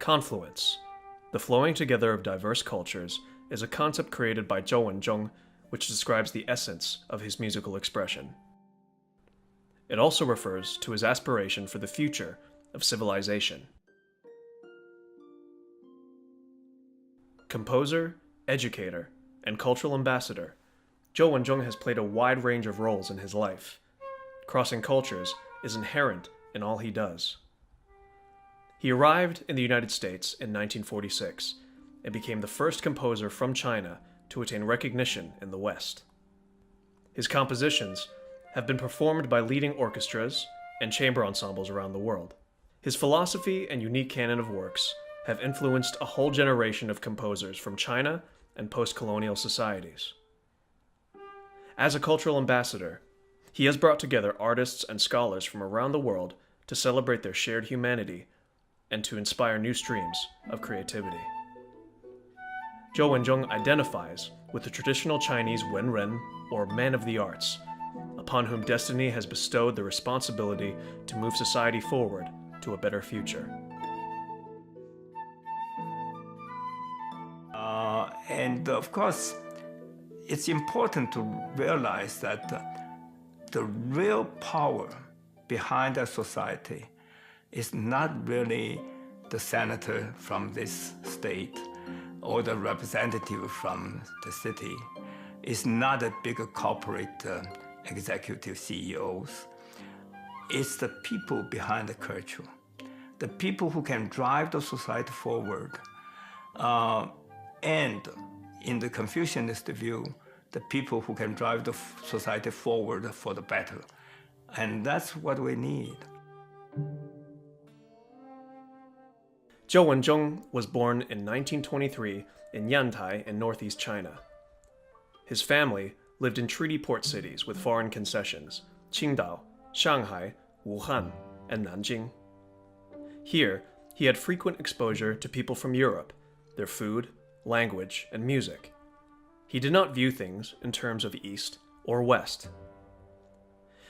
Confluence, the flowing together of diverse cultures, is a concept created by Chou Wen-chung, which describes the essence of his musical expression. It also refers to his aspiration for the future of civilization. Composer, educator, and cultural ambassador, Chou Wen-chung has played a wide range of roles in his life. Crossing cultures is inherent in all he does. He arrived in the United States in 1946 and became the first composer from China to attain recognition in the West. His compositions have been performed by leading orchestras and chamber ensembles around the world. His philosophy and unique canon of works have influenced a whole generation of composers from China and post-colonial societies. As a cultural ambassador, he has brought together artists and scholars from around the world to celebrate their shared humanity and to inspire new streams of creativity. Chou Wen-chung identifies with the traditional Chinese Wenren, or man of the arts, upon whom destiny has bestowed the responsibility to move society forward to a better future. And of course, it's important to realize that the real power behind a society is not really the senator from this state or the representative from the city. It's not the big corporate executive CEOs. It's the people behind the culture, the people who can drive the society forward. And in the Confucianist view, the people who can drive the society forward for the better. And that's what we need. Chou Wen-chung was born in 1923 in Yantai in northeast China. His family lived in treaty port cities with foreign concessions, Qingdao, Shanghai, Wuhan, and Nanjing. Here, he had frequent exposure to people from Europe, their food, language, and music. He did not view things in terms of East or West.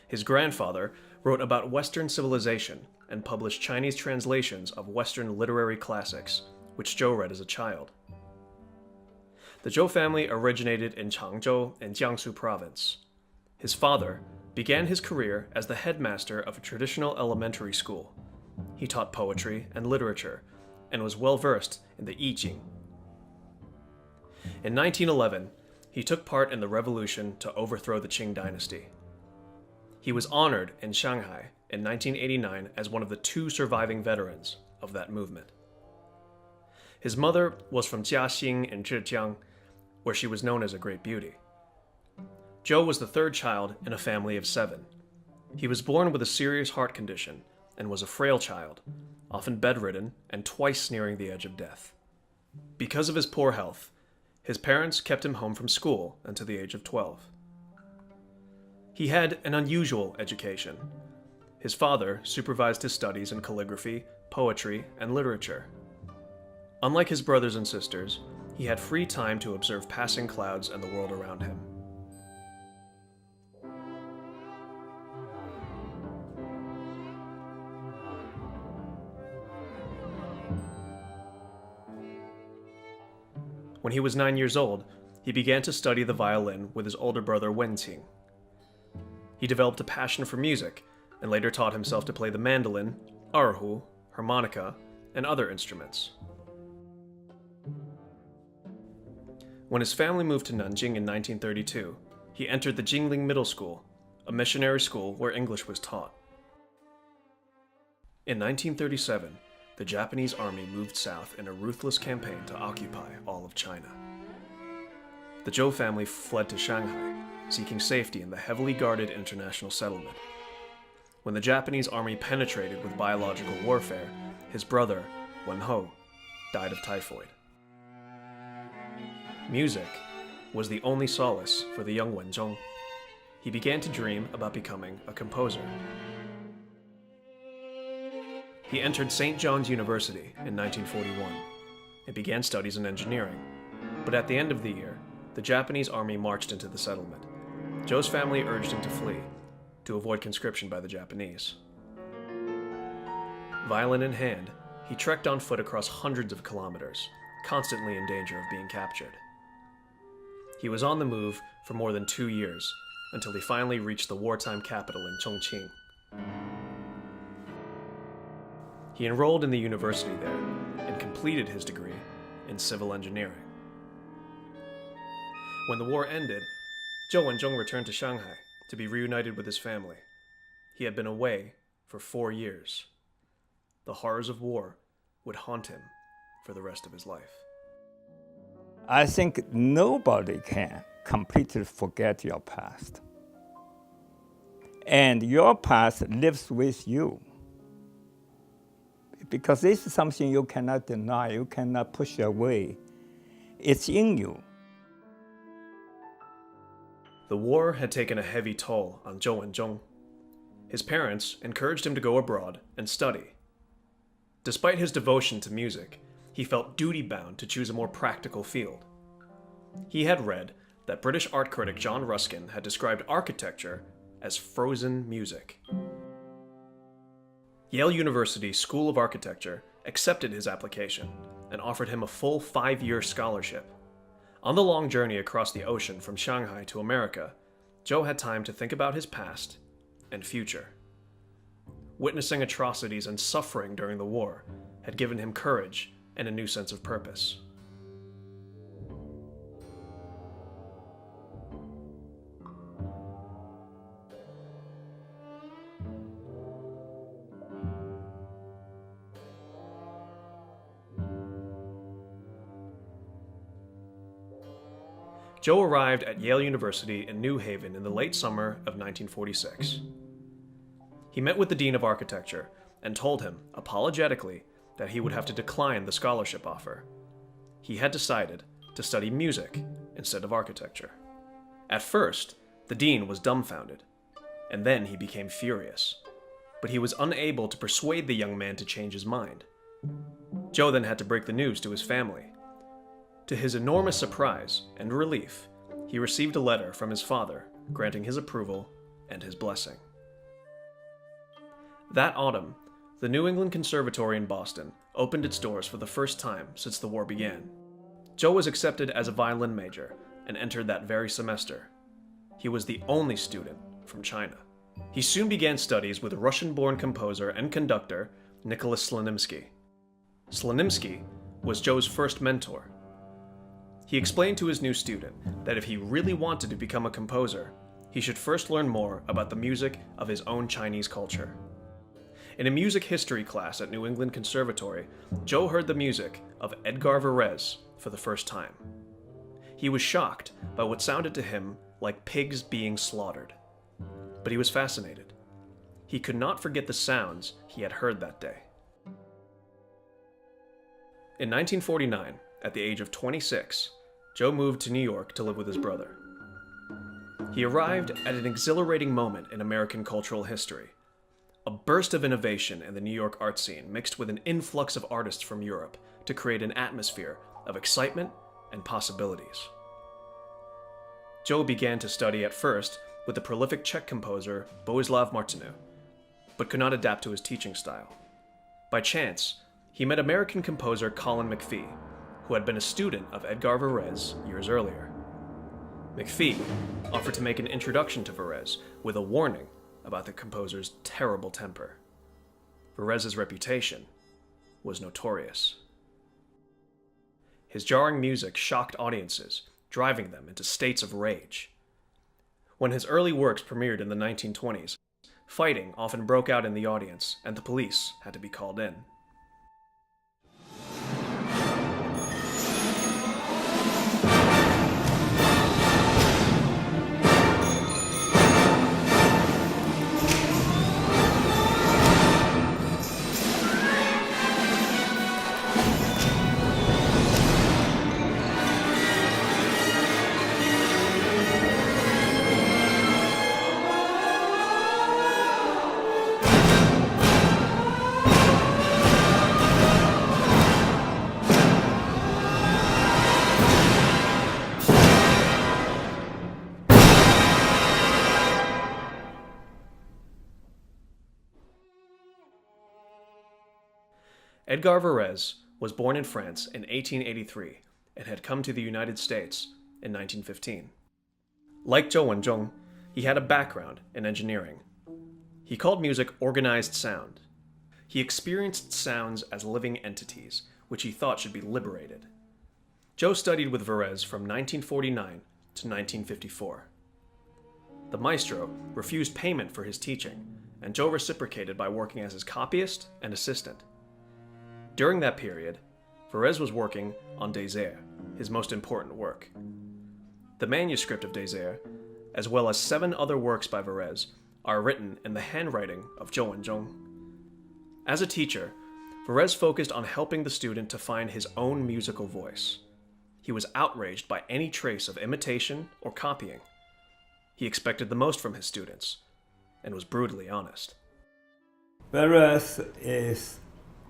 His grandfather wrote about Western civilization and published Chinese translations of Western literary classics, which Chou read as a child. The Chou family originated in Changzhou in Jiangsu province. His father began his career as the headmaster of a traditional elementary school. He taught poetry and literature, and was well versed in the I Ching. In 1911, he took part in the revolution to overthrow the Qing dynasty. He was honored in Shanghai in 1989 as one of the 2 surviving veterans of that movement. His mother was from Jiaxing in Zhejiang, where she was known as a great beauty. Chou was the 3rd child in a family of 7. He was born with a serious heart condition and was a frail child, often bedridden and twice nearing the edge of death. Because of his poor health, his parents kept him home from school until the age of 12. He had an unusual education. His father supervised his studies in calligraphy, poetry, and literature. Unlike his brothers and sisters, he had free time to observe passing clouds and the world around him. When he was 9 years old, he began to study the violin with his older brother Wen-ting. He developed a passion for music, and later taught himself to play the mandolin, erhu, harmonica, and other instruments. When his family moved to Nanjing in 1932, he entered the Jingling Middle School, a missionary school where English was taught. In 1937, the Japanese army moved south in a ruthless campaign to occupy all of China. The Chou family fled to Shanghai, seeking safety in the heavily guarded international settlement. When the Japanese army penetrated with biological warfare, his brother, Wen-ho, died of typhoid. Music was the only solace for the young Wen-chung. He began to dream about becoming a composer. He entered St. John's University in 1941 and began studies in engineering. But at the end of the year, the Japanese army marched into the settlement. Chou's family urged him to flee, to avoid conscription by the Japanese. Violin in hand, he trekked on foot across hundreds of kilometers, constantly in danger of being captured. He was on the move for more than 2 years, until he finally reached the wartime capital in Chongqing. He enrolled in the university there and completed his degree in civil engineering. When the war ended, Chou Wen-chung returned to Shanghai to be reunited with his family. He had been away for 4 years. The horrors of war would haunt him for the rest of his life. I think nobody can completely forget your past. And your past lives with you. Because this is something you cannot deny, you cannot push away. It's in you. The war had taken a heavy toll on Chou Wen-chung. His parents encouraged him to go abroad and study. Despite his devotion to music, he felt duty-bound to choose a more practical field. He had read that British art critic John Ruskin had described architecture as frozen music. Yale University School of Architecture accepted his application and offered him a full 5-year scholarship. On the long journey across the ocean from Shanghai to America, Chou had time to think about his past and future. Witnessing atrocities and suffering during the war had given him courage and a new sense of purpose. Chou arrived at Yale University in New Haven in the late summer of 1946. He met with the Dean of Architecture and told him, apologetically, that he would have to decline the scholarship offer. He had decided to study music instead of architecture. At first, the Dean was dumbfounded, and then he became furious. But he was unable to persuade the young man to change his mind. Chou then had to break the news to his family. To his enormous surprise and relief, he received a letter from his father granting his approval and his blessing. That autumn, the New England Conservatory in Boston opened its doors for the first time since the war began. Chou was accepted as a violin major and entered that very semester. He was the only student from China. He soon began studies with Russian-born composer and conductor Nicholas Slonimsky. Slonimsky was Chou's first mentor. He explained to his new student that if he really wanted to become a composer, he should first learn more about the music of his own Chinese culture. In a music history class at New England Conservatory, Chou heard the music of Edgar Varèse for the first time. He was shocked by what sounded to him like pigs being slaughtered. But he was fascinated. He could not forget the sounds he had heard that day. In 1949, at the age of 26, Chou moved to New York to live with his brother. He arrived at an exhilarating moment in American cultural history. A burst of innovation in the New York art scene mixed with an influx of artists from Europe to create an atmosphere of excitement and possibilities. Chou began to study at first with the prolific Czech composer Bohuslav Martinu, but could not adapt to his teaching style. By chance, he met American composer Colin McPhee, who had been a student of Edgar Varèse years earlier. McPhee offered to make an introduction to Varèse with a warning about the composer's terrible temper. Varèse's reputation was notorious. His jarring music shocked audiences, driving them into states of rage. When his early works premiered in the 1920s, fighting often broke out in the audience, and the police had to be called in. Edgar Varèse was born in France in 1883 and had come to the United States in 1915. Like Chou Wen-chung, he had a background in engineering. He called music organized sound. He experienced sounds as living entities, which he thought should be liberated. Chou studied with Varèse from 1949 to 1954. The maestro refused payment for his teaching, and Chou reciprocated by working as his copyist and assistant. During that period, Varèse was working on Des Airs, his most important work. The manuscript of Des Airs, as well as 7 other works by Varèse, are written in the handwriting of Chou Wen-chung. As a teacher, Varèse focused on helping the student to find his own musical voice. He was outraged by any trace of imitation or copying. He expected the most from his students, and was brutally honest. Varèse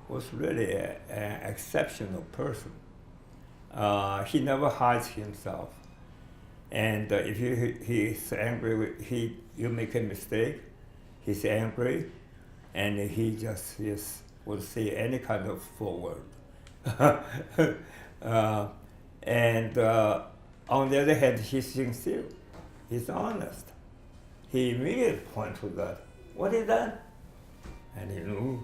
was really an exceptional person. He never hides himself. And if he's angry, you make a mistake, he's angry, and he just would say any kind of forward. And on the other hand, he's sincere, he's honest. He immediately points to that. What is that? And he knew.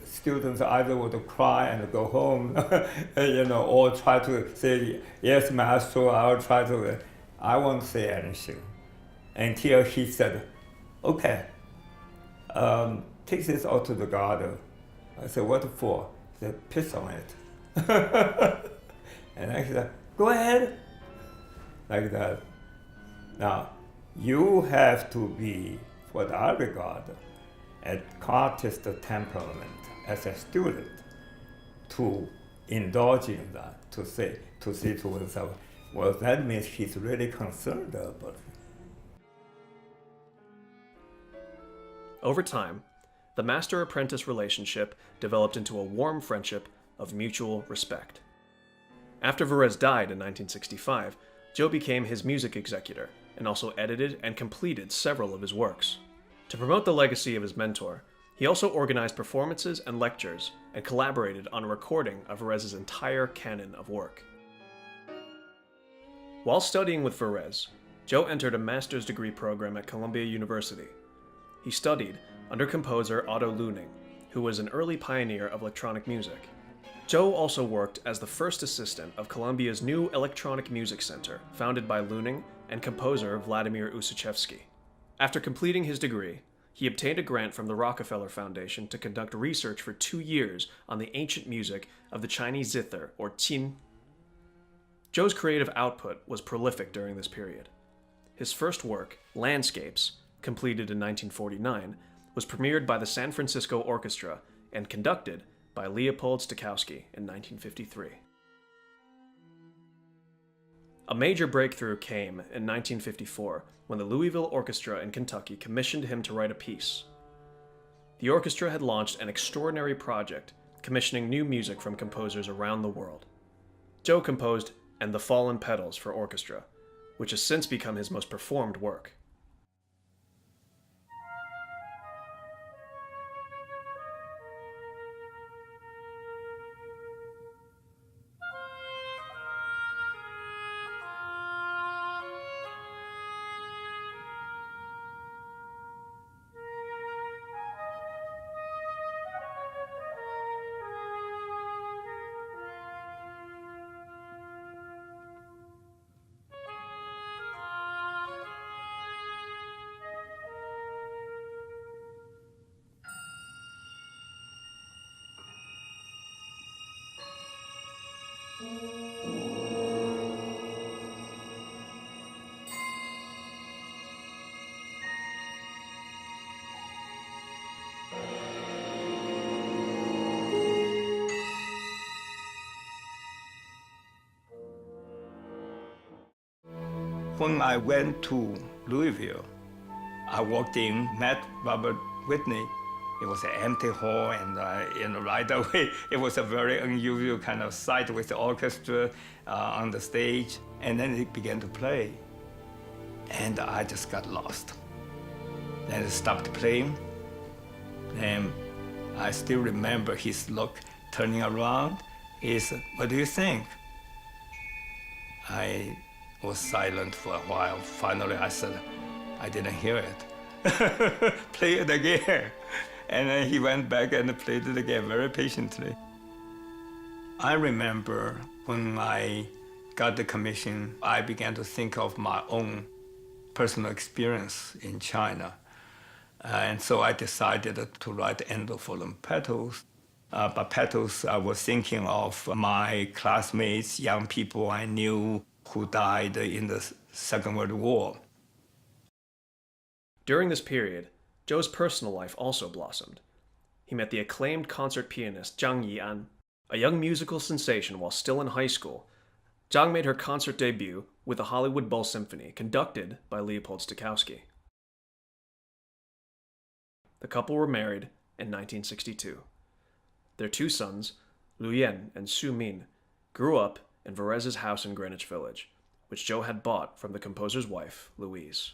Students either would cry and go home, or try to say, yes, master, I'll try to. I won't say anything until he said, okay, take this out to the garden. I said, what for? He said, piss on it. And I said, go ahead. Like that. Now, you have to be what I regard an artist temperament as a student to indulge in that, to say to oneself, well, that means he's really concerned about it. Over time, the master-apprentice relationship developed into a warm friendship of mutual respect. After Varèse died in 1965, Chou became his music executor and also edited and completed several of his works. To promote the legacy of his mentor, he also organized performances and lectures and collaborated on a recording of Varèse's entire canon of work. While studying with Varèse, Chou entered a master's degree program at Columbia University. He studied under composer Otto Luening, who was an early pioneer of electronic music. Chou also worked as the first assistant of Columbia's new Electronic Music Center, founded by Luening and composer Vladimir Ussachevsky. After completing his degree, he obtained a grant from the Rockefeller Foundation to conduct research for 2 years on the ancient music of the Chinese zither, or qin. Chou's creative output was prolific during this period. His first work, Landscapes, completed in 1949, was premiered by the San Francisco Orchestra and conducted by Leopold Stokowski in 1953. A major breakthrough came in 1954 when the Louisville Orchestra in Kentucky commissioned him to write a piece. The orchestra had launched an extraordinary project, commissioning new music from composers around the world. Chou composed "And the Fallen Petals" for orchestra, which has since become his most performed work. When I went to Louisville, I walked in, met Robert Whitney. It was an empty hall, and right away, it was a very unusual kind of sight with the orchestra on the stage. And then it began to play, and I just got lost. Then it stopped playing, and I still remember his look turning around. He said, "What do you think?" I was silent for a while. Finally, I said, "I didn't hear it." Play it again. And then he went back and played it again very patiently. I remember when I got the commission, I began to think of my own personal experience in China. And so I decided to write Endophyllum Petals. But petals, I was thinking of my classmates, young people I knew who died in the Second World War. During this period, Zhou's personal life also blossomed. He met the acclaimed concert pianist Zhang Yian, a young musical sensation while still in high school. Zhang made her concert debut with the Hollywood Bowl Symphony, conducted by Leopold Stokowski. The couple were married in 1962. Their two sons, Lu Yan and Su Min, grew up in Varèse's house in Greenwich Village, which Zhou had bought from the composer's wife, Louise.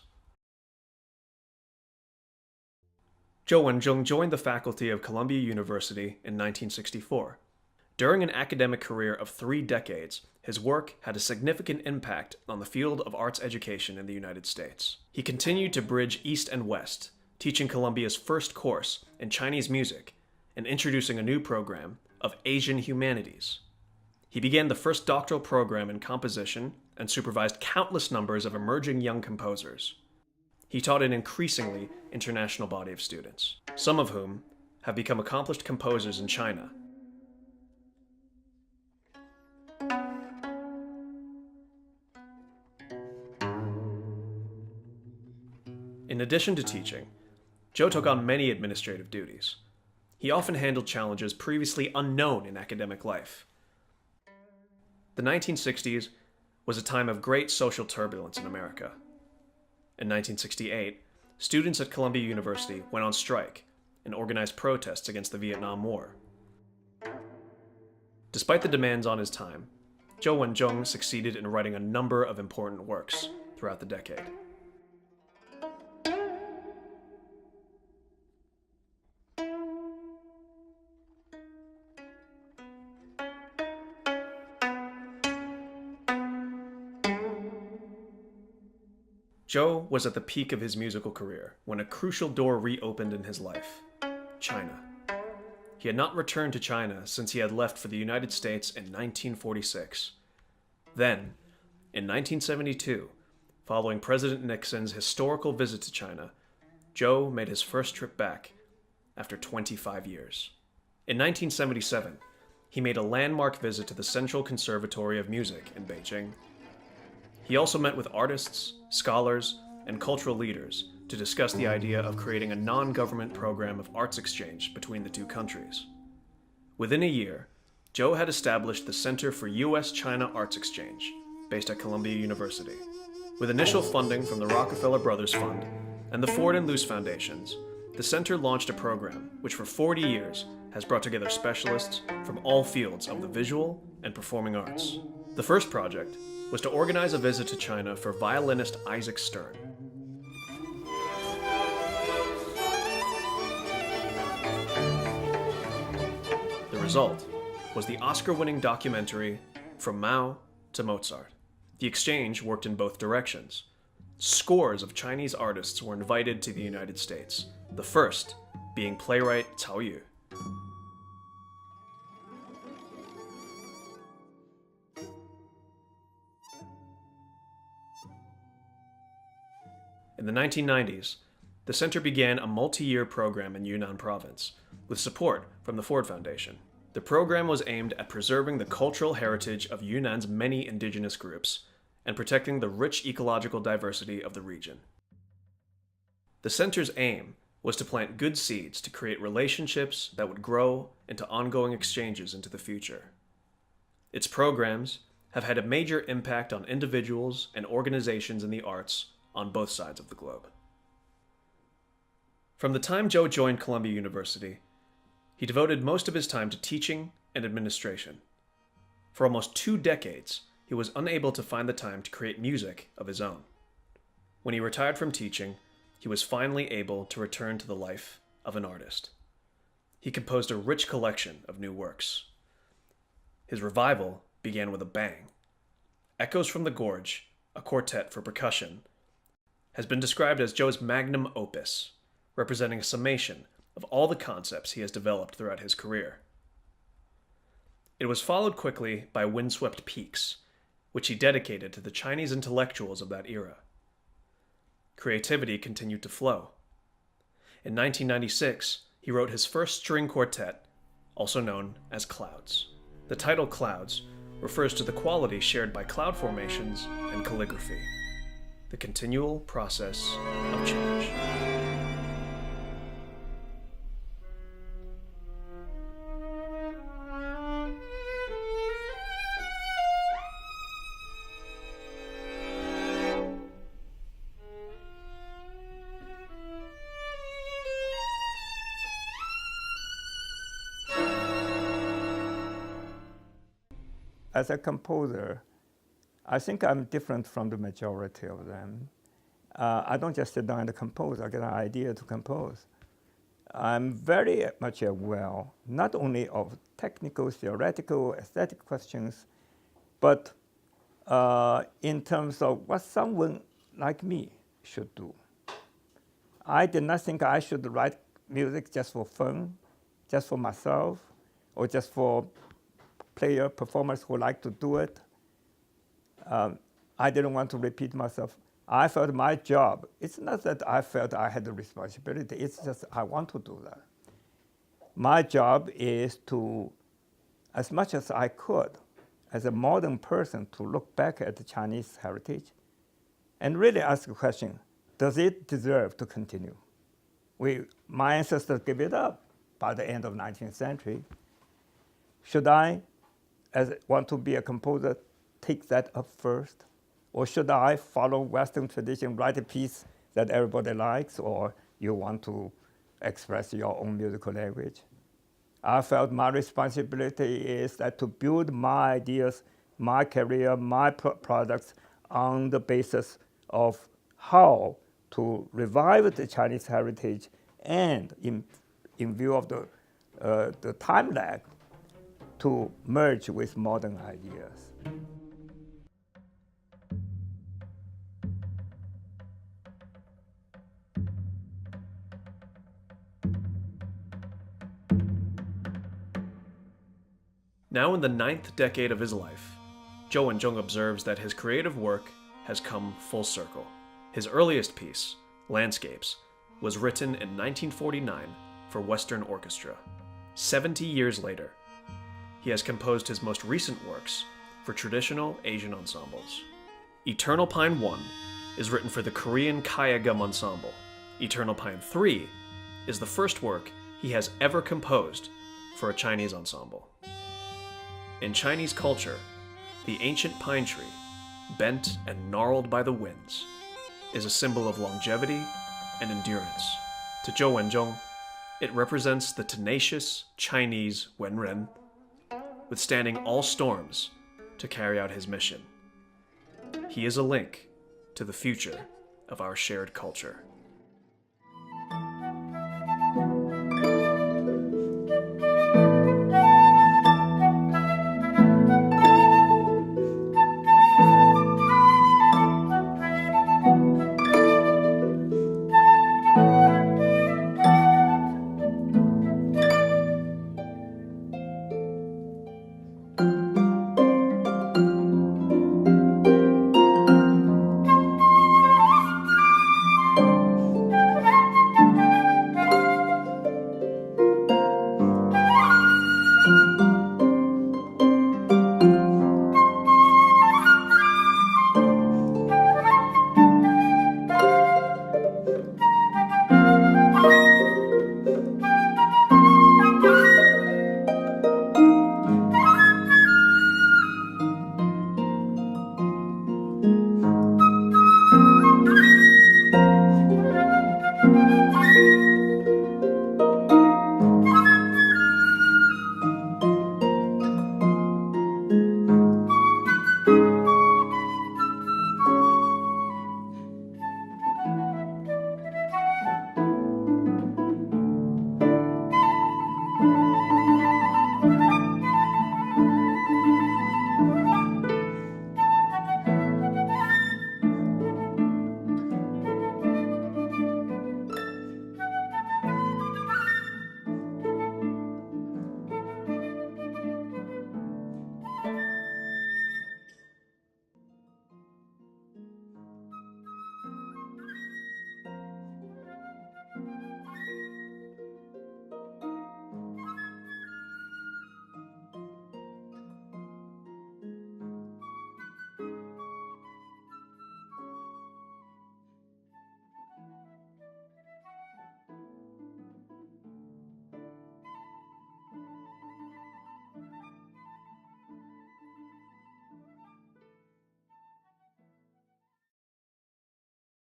Chou Wen-chung joined the faculty of Columbia University in 1964. During an academic career of 3 decades, his work had a significant impact on the field of arts education in the United States. He continued to bridge East and West, teaching Columbia's first course in Chinese music and introducing a new program of Asian humanities. He began the first doctoral program in composition and supervised countless numbers of emerging young composers. He taught an increasingly international body of students, some of whom have become accomplished composers in China. In addition to teaching, Zhou took on many administrative duties. He often handled challenges previously unknown in academic life. The 1960s was a time of great social turbulence in America. In 1968, students at Columbia University went on strike and organized protests against the Vietnam War. Despite the demands on his time, Chou Wen-chung succeeded in writing a number of important works throughout the decade. Zhou was at the peak of his musical career when a crucial door reopened in his life: China. He had not returned to China since he had left for the United States in 1946. Then, in 1972, following President Nixon's historical visit to China, Zhou made his first trip back after 25 years. In 1977, he made a landmark visit to the Central Conservatory of Music in Beijing. He also met with artists, scholars, and cultural leaders to discuss the idea of creating a non-government program of arts exchange between the two countries. Within a year, Zhou had established the Center for U.S.-China Arts Exchange, based at Columbia University. With initial funding from the Rockefeller Brothers Fund and the Ford and Luce Foundations, the center launched a program which for 40 years has brought together specialists from all fields of the visual and performing arts. The first project was to organize a visit to China for violinist Isaac Stern. The result was the Oscar-winning documentary From Mao to Mozart. The exchange worked in both directions. Scores of Chinese artists were invited to the United States, the first being playwright Cao Yu. In the 1990s, the center began a multi-year program in Yunnan province, with support from the Ford Foundation. The program was aimed at preserving the cultural heritage of Yunnan's many indigenous groups and protecting the rich ecological diversity of the region. The center's aim was to plant good seeds to create relationships that would grow into ongoing exchanges into the future. Its programs have had a major impact on individuals and organizations in the arts on both sides of the globe. From the time Zhou joined Columbia University, he devoted most of his time to teaching and administration. For almost 2 decades, he was unable to find the time to create music of his own. When he retired from teaching, he was finally able to return to the life of an artist. he composed a rich collection of new works. His revival began with a bang. Echoes from the Gorge, a quartet for percussion, has been described as Zhou's magnum opus, representing a summation of all the concepts he has developed throughout his career. It was followed quickly by Windswept Peaks, which he dedicated to the Chinese intellectuals of that era. Creativity continued to flow. In 1996, he wrote his first string quartet, also known as Clouds. The title Clouds refers to the quality shared by cloud formations and calligraphy, the continual process of change. As a composer, I think I'm different from the majority of them. I don't just sit down and compose, I get an idea to compose. I'm very much aware, not only of technical, theoretical, aesthetic questions, but in terms of what someone like me should do. I did not think I should write music just for fun, just for myself, or just for performers who like to do it. I didn't want to repeat myself. I felt my job, it's not that I felt I had the responsibility, it's just I want to do that. My job is to, as much as I could, as a modern person, to look back at the Chinese heritage and really ask the question, does it deserve to continue? My ancestors gave it up by the end of the 19th century. Should I, as want to be a composer, take that up first? Or should I follow Western tradition, write a piece that everybody likes, or you want to express your own musical language? I felt my responsibility is that to build my ideas, my career, my products on the basis of how to revive the Chinese heritage and in view of the time lag, to merge with modern ideas. Now in the 9th decade of his life, Chou Wen-chung observes that his creative work has come full circle. His earliest piece, Landscapes, was written in 1949 for Western orchestra. 70 years later, he has composed his most recent works for traditional Asian ensembles. Eternal Pine 1 is written for the Korean Kayagum Ensemble. Eternal Pine 3 is the first work he has ever composed for a Chinese ensemble. In Chinese culture, the ancient pine tree, bent and gnarled by the winds, is a symbol of longevity and endurance. To Chou Wen-chung, it represents the tenacious Chinese Wenren, withstanding all storms to carry out his mission. He is a link to the future of our shared culture.